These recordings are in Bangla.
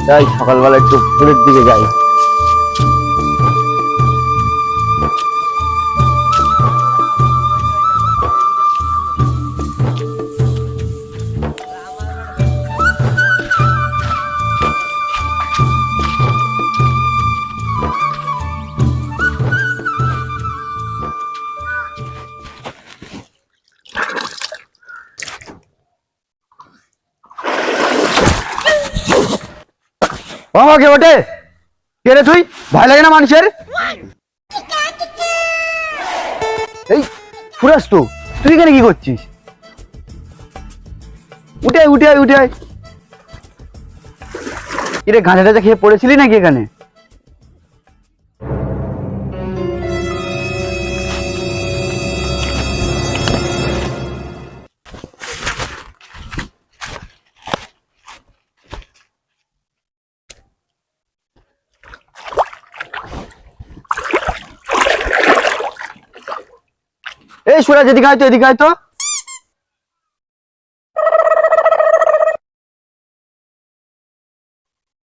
যাই সকালবেলা একটু পুকুরের দিকে যাই। আমাকে ওঠে কে রে তুই? ভয় লাগে না মানুষের? এই ফুরাস তো তুই এখানে কি করছিস? উঠে আয় উঠে আয় উঠে আয়। কিরে গাঁজা টাজা খেয়ে পড়েছিলি নাকি এখানে? এই সুরাজ এদিকে আয় তো, এদিকে আয় তো।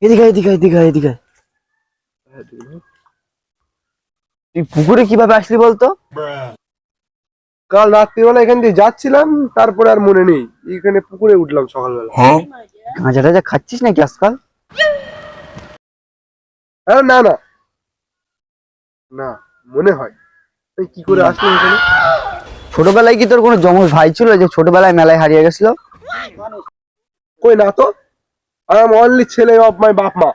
এদিকে এদিকে এদিকে এদিকে। তুই পুকুরে কিভাবে আসলি বলতো? কাল রাত্রিবেলা এখান দিয়ে যাচ্ছিলাম, তারপরে আর মনে নেই, এখানে পুকুরে উঠলাম সকালবেলা। গাঁজা টাজা খাচ্ছিস নাকি আজকাল? হ্যাঁ, না না না, মনে হয়। কি করে আসলি এখানে? ছোটবেলায় কি তোর কোনো জমজ ভাই ছিল যে ছোটবেলায় মেলায় হারিয়ে গেছিল? কই না তো, আই এম অনলি ছেলে অফ মাই বাপ মা।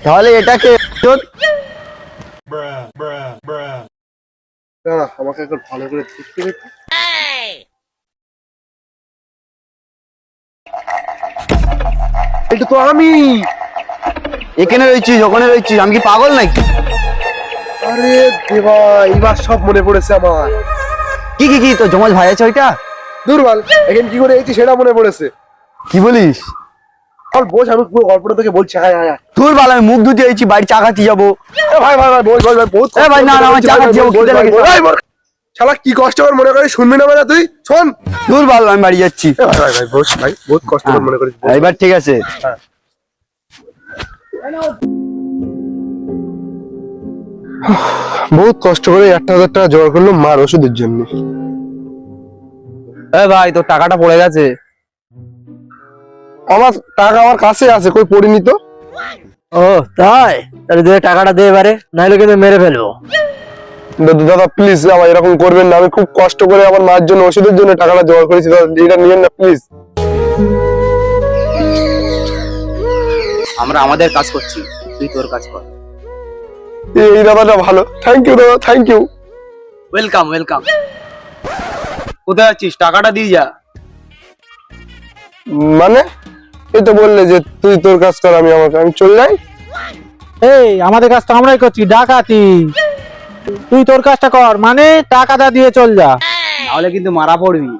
তাহলে এটাকে আমাকে এখন ভালো করে দেখতে দেখতে। এটা তো আমি। এখানে রয়েছিস ওখানে রয়েছিস, আমি কি পাগল নাকি? আরে দেবা, এবার সব মনে পড়েছে আমার। কি কি কি তোর জমজ ভাই আছে ওইটা? দুর্বল এখন কি করে এসেছি সেটা মনে পড়েছে। কি বলিস? আর বোঝ, আমি পুরো গল্পটা তোকে বলছি। হ্যাঁ হ্যাঁ হ্যাঁ, তোর বাল আমি মুখ ধুতে এসেছি, বাড়ি চাকাতি যাবো। ভাই ভাই ভাই বোঝ ভাই ভাই, বহুত এ ভাই না না আমার চাকাতি যাবো, খিদে লেগেছে। শালা কি কষ্ট করে মনে করিস, শুনবি না মানে তুই শোন। তোর বাল আমি বাড়ি যাচ্ছি। ভাই ভাই ভাই বোঝ ভাই, বহুত কষ্ট করে মনে করিস। এবার ঠিক আছে। বহুত কষ্ট করে 1,000 টাকা জোগাড় করলো মার ওষুধের জন্য। এ ভাই তোর টাকাটা পড়ে গেছে। আমার টাকা আমার কাছে আছে, কই পড়িনি তো। ও তাই? তাহলে দে টাকাটা দে এবারে, নাইলে কিন্তু মেরে ফেলবো। দাদা প্লিজ আমার এরকম করবেন না, আমি খুব কষ্ট করে আমার মার জন্য ওষুধের জন্য টাকাটা জোগাড় করেছি, এটা নিয়েন না প্লিজ। আমরা আমাদের কাজ করছি, তুই তোর কাজ কর। এই দাদাটা ভালো, থ্যাংক ইউ দাদা, থ্যাংক ইউ। Welcome welcome. কোথায় আছিস? টাকাটা দিয়ে যা। মানে এই তো বললে যে তুই তোর কাজ কর, আমি আমি চলে যাই। এই আমাদের কাজটা আমরাই করছি, ডাকাতি। তুই তোর কাজটা কর, মানে টাকাটা দিয়ে চল যা, নাহলে কিন্তু মারা পড়বি।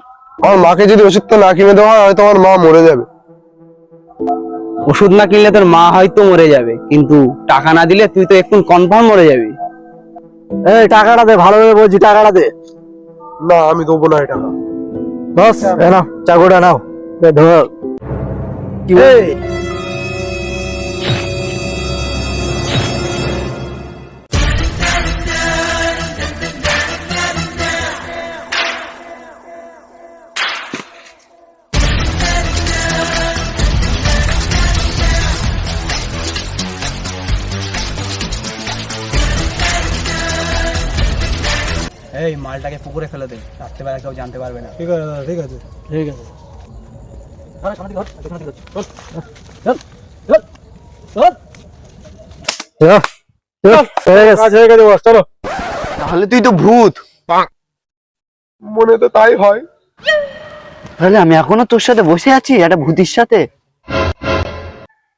আমার মাকে যদি ওষুধটা না কিনে দেওয়া হয়, হয়তো আমার মা মরে যাবে। ওষুধ না কিনলে তোর মা হয়তো মরে যাবে, কিন্তু টাকা না দিলে তুই তো এখন কনফার্ম মরে যাবি। এই টাকাটা দে, ভালোভাবে বলছি, টাকাটা দে। না আমি দেবো না এই টাকা। বস নাও চাকুটা নাও, ধর। এই, এই মালটাকে পুকুরে ফেলে দে, রাত্রেবেলা কেউ জানতে পারবে না। ঠিক আছে দাদা, ঠিক আছে ঠিক আছে। তাহলে তুই তো ভূত। মনে তো তাই হয়। তাহলে আমি এখনো তোর সাথে বসে আছি একটা ভূতির সাথে?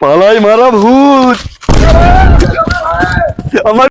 পালাই মারা ভূত আমার।